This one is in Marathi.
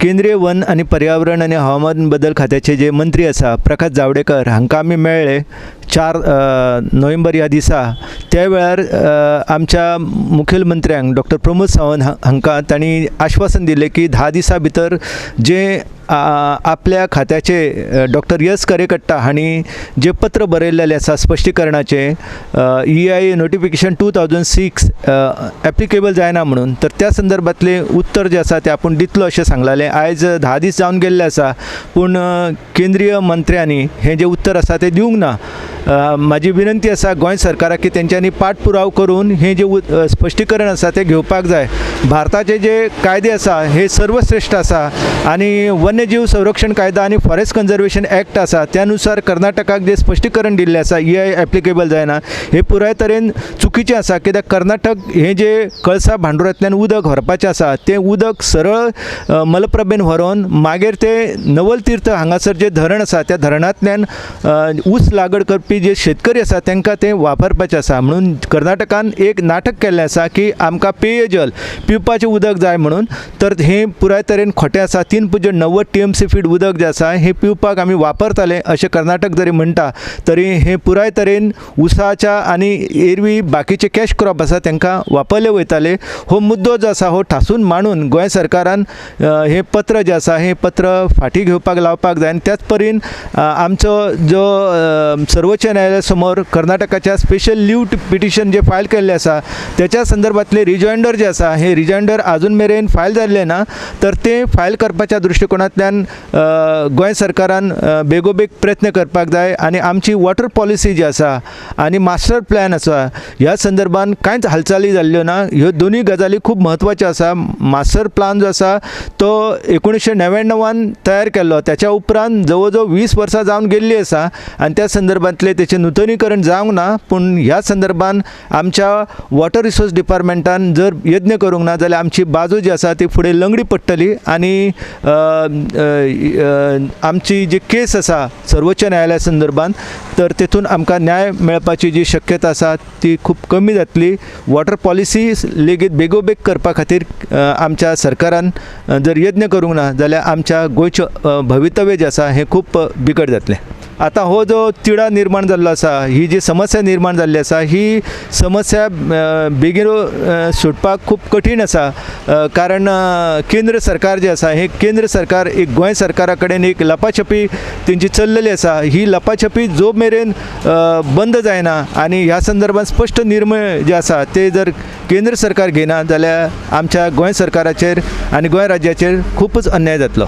केंद्रीय वन आणि पर्यावरण आणि हवामान बदल खात्याचे जे मंत्री आसा प्रकाश जावडेकर हांकां आमी मेळ्ळे 4 नोव्हेंबर ह्या दिसा। त्या वेळार आमच्या मुखेलमंत्र्यांक डॉक्टर प्रमोद सावंत हांकां तांणी आश्वासन दिलें की 10 दिसां भितर जे आपल्या खात्याचे डॉक्टर यस करेकट्टा हांणी जे पत्र बरयल्लेलें आसा स्पश्टीकरणाचे EIA नोटिफिकेशन 2006 एप्लिकेबल जायना म्हणून, तर त्या संदर्भातले उत्तर जे आसा ते आपूण दितलो अशें सांगलेलें। आयज 10 दीस जावन गेल्ले आसा पूण केंद्रीय मंत्र्यांनी हें जे उत्तर आसा तें दिवंक ना। म्हाजी विनंती आसा गोंय सरकाराक की तेंच्यांनी पाठपुराव करून हें जे स्पश्टीकरण आसा तें घेवपाक जाय। भारताचे जे कायदे आसा हे सर्वश्रेष्ठ आसा आनी वन्यजीव संरक्षण कायदा आणि फॉरेस्ट कन्जर्वेशन ॲक्ट आसा त्यानुसार कर्नाटकाक जे स्पश्टीकरण दिल्लें आसा EIA एप्लिकेबल जायना हे पुराय तरेन चुकीचें आसा। कित्याक कर्नाटक हे जे कळसा भांडुरांतल्यान उदक व्हरपाचें आसा तें उदक सरळ मलप्रभेन व्हरोन मागीर ते नवल तीर्थ हांगासर जे धरण आसा त्या धरणांतल्यान ऊस लागवड करपी जे शेतकरी आसा तांकां तें वापरपाचें आसा। म्हणून कर्नाटकान एक नाटक केल्लें आसा की आमकां पेयजल पिवपाचें उदक जाय म्हणून, तर हें पुराय तरेन खोटें आसा। 3.90 TMC फीट उदक जे आसा हे पिवपाक आमी वापरताले अशें कर्नाटक जरी म्हणटा तरी हे पुराय तरेन उसाच्या आनी एरवी बाकीचे कॅश क्रॉप आसा तांकां वापरले वयताले। हो मुद्दो जो आसा हो ठासून मांडून गोंय सरकारान हे पत्र जे आसा हे पत्र फाटी घेवपाक लावपाक जाय। आनी त्याच परीन आमचो जो सर्वोच्च न्यायालया समोर कर्नाटकाच्या स्पेशल लीव पिटिशन जे फायल केल्लें आसा त्याच्या संदर्भातले रिजॉइंडर जे आसा हे रिजॉइंडर अजून मेरेन फायल जाल्लें ना, तर ते फायल करपाच्या दृश्टिकोनांतल्यान गोंय सरकारान बेगोबेग प्रयत्न करपाक जाय। आनी आमची वॉटर पॉलिसी जी आसा आनी मास्टर प्लॅन आसा ह्या संदर्भान कांयच हालचाली जाल्ल्यो ना। ह्यो दोनूय गजाली खूब म्हत्वाच्यो आसा। मास्टर प्लॅन जो आसा तो 1999 तयार केल्लो, त्याच्या उपरांत जवळ जवळ 20 वर्सां जावन गेल्ली आसा आनी त्या संदर्भातले तेचें नूतनीकरण जावंक ना। पूण ह्या संदर्भान आमच्या वॉटर रिसोर्स डिपार्टमेंटान जर यत्न करूंक ना जाल्यार आमची बाजू जी आसा ती फुडें लंगडी पडटली आनी आमची जी केस आसा सर्वोच्च न्यायालया संदर्भात तर तेतून आमकां न्याय मेळपाची जी शक्यता आसा ती खूब कमी जातली। वॉटर पॉलिसी लेगीत बेगोबेग करपा खातीर आमच्या सरकारान जर यत्न करूंक ना जाल्यार आमच्या गोंयचें भवितव्य जें आसा हें खूब बिकट जातलें। आता हो जो तिडा निर्माण जाल्लो आसा, ही जी समस्या निर्माण जाल्ली आसा ही समस्या बेगीन सुटपाक खूब कठीण आसा। कारण केंद्र सरकार जे आसा हे केंद्र सरकार एक गोंय सरकारा कडेन एक लपाछपी तेंची चल्लेली आसा। ही लपाछपी जो मेरेन बंद जायना आनी ह्या संदर्भात स्पश्ट निर्णय जे आसा ते जर केंद्र सरकार घेना जाल्यार आमच्या गोंय सरकाराचेर आनी गोंय राज्याचेर खूबच अन्याय जातलो।